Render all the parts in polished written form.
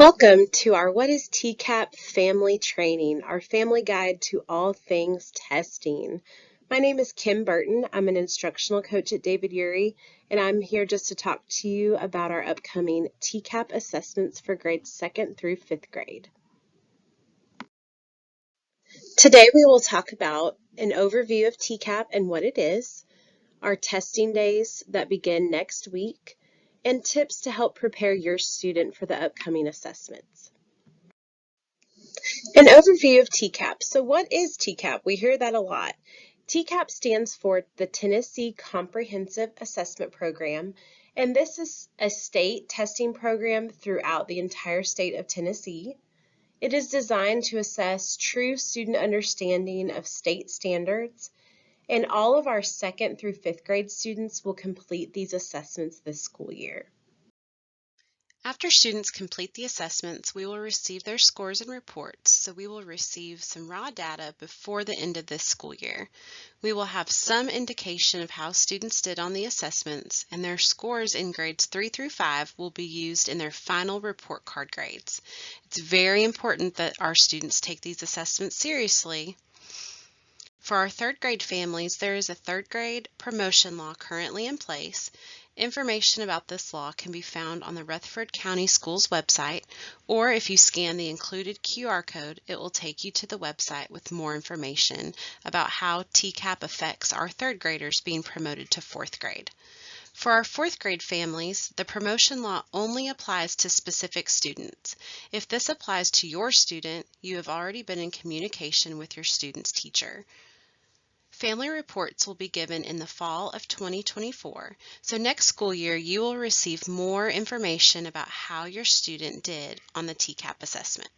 Welcome to our What is TCAP family training, our family guide to all things testing. My name is Kim Burton. I'm an instructional coach at David Urey, and I'm here just to talk to you about our upcoming TCAP assessments for grades 2nd through 5th grade. Today we will talk about an overview of TCAP and what it is, our testing days that begin next week, and tips to help prepare your student for the upcoming assessments. An overview of TCAP. So what is TCAP? We hear that a lot. TCAP stands for the Tennessee Comprehensive Assessment Program, and this is a state testing program throughout the entire state of Tennessee. It is designed to assess true student understanding of state standards, and all of our 2nd through 5th grade students will complete these assessments this school year. After students complete the assessments, we will receive their scores and reports, so we will receive some raw data before the end of this school year. We will have some indication of how students did on the assessments, and their scores in grades 3 through 5 will be used in their final report card grades. It's very important that our students take these assessments seriously. For our 3rd grade families, there is a 3rd grade promotion law currently in place. Information about this law can be found on the Rutherford County Schools website, or if you scan the included QR code, it will take you to the website with more information about how TCAP affects our 3rd graders being promoted to 4th grade. For our 4th grade families, the promotion law only applies to specific students. If this applies to your student, you have already been in communication with your student's teacher. Family reports will be given in the fall of 2024, so next school year you will receive more information about how your student did on the TCAP assessment.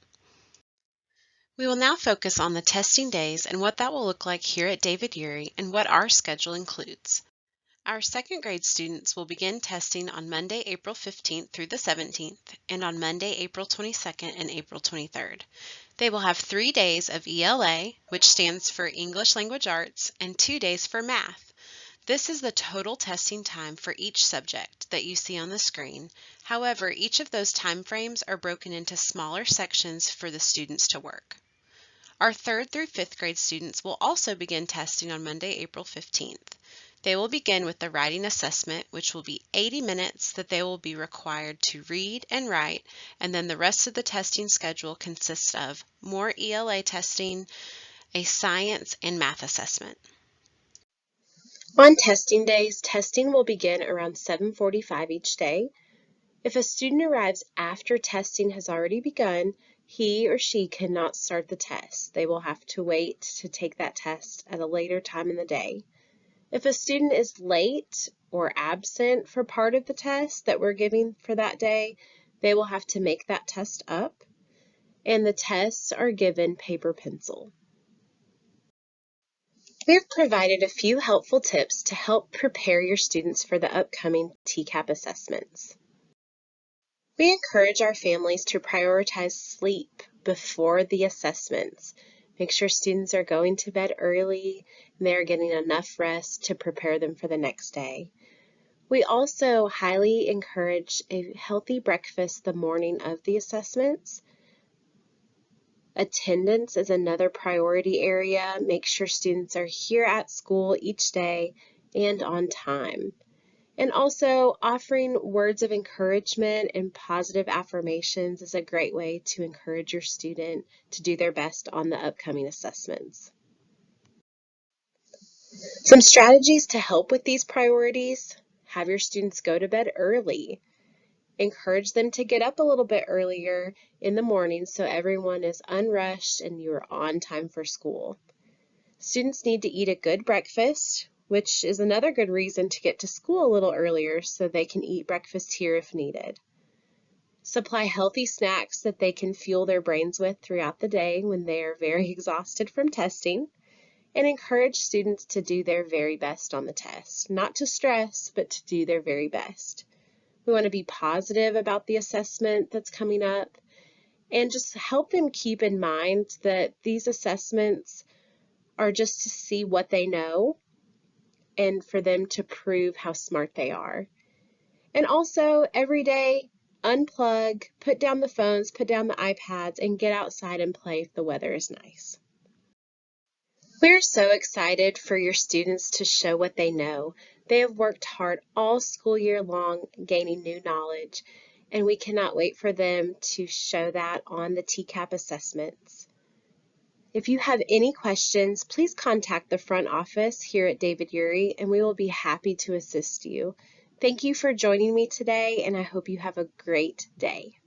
We will now focus on the testing days and what that will look like here at David Urey and what our schedule includes. Our 2nd grade students will begin testing on Monday, April 15th through the 17th, and on Monday, April 22nd and April 23rd. They will have 3 days of ELA, which stands for English Language Arts, and 2 days for math. This is the total testing time for each subject that you see on the screen. However, each of those time frames are broken into smaller sections for the students to work. Our 3rd through 5th grade students will also begin testing on Monday, April 15th. They will begin with the writing assessment, which will be 80 minutes that they will be required to read and write, and then the rest of the testing schedule consists of more ELA testing, a science and math assessment. On testing days, testing will begin around 7:45 each day. If a student arrives after testing has already begun, he or she cannot start the test. They will have to wait to take that test at a later time in the day. If a student is late or absent for part of the test that we're giving for that day, they will have to make that test up, and the tests are given paper pencil. We've provided a few helpful tips to help prepare your students for the upcoming TCAP assessments. We encourage our families to prioritize sleep before the assessments. Make sure students are going to bed early and they are getting enough rest to prepare them for the next day. We also highly encourage a healthy breakfast the morning of the assessments. Attendance is another priority area. Make sure students are here at school each day and on time. And also, offering words of encouragement and positive affirmations is a great way to encourage your student to do their best on the upcoming assessments. Some strategies to help with these priorities: have your students go to bed early. Encourage them to get up a little bit earlier in the morning so everyone is unrushed and you are on time for school. Students need to eat a good breakfast, which is another good reason to get to school a little earlier so they can eat breakfast here if needed. Supply healthy snacks that they can fuel their brains with throughout the day when they are very exhausted from testing, and encourage students to do their very best on the test. Not to stress, but to do their very best. We want to be positive about the assessment that's coming up and just help them keep in mind that these assessments are just to see what they know and for them to prove how smart they are. And also, every day, unplug, put down the phones, put down the iPads, and get outside and play if the weather is nice. We're so excited for your students to show what they know. They have worked hard all school year long gaining new knowledge, and we cannot wait for them to show that on the TCAP assessments. If you have any questions, please contact the front office here at David Urey, and we will be happy to assist you. Thank you for joining me today, and I hope you have a great day.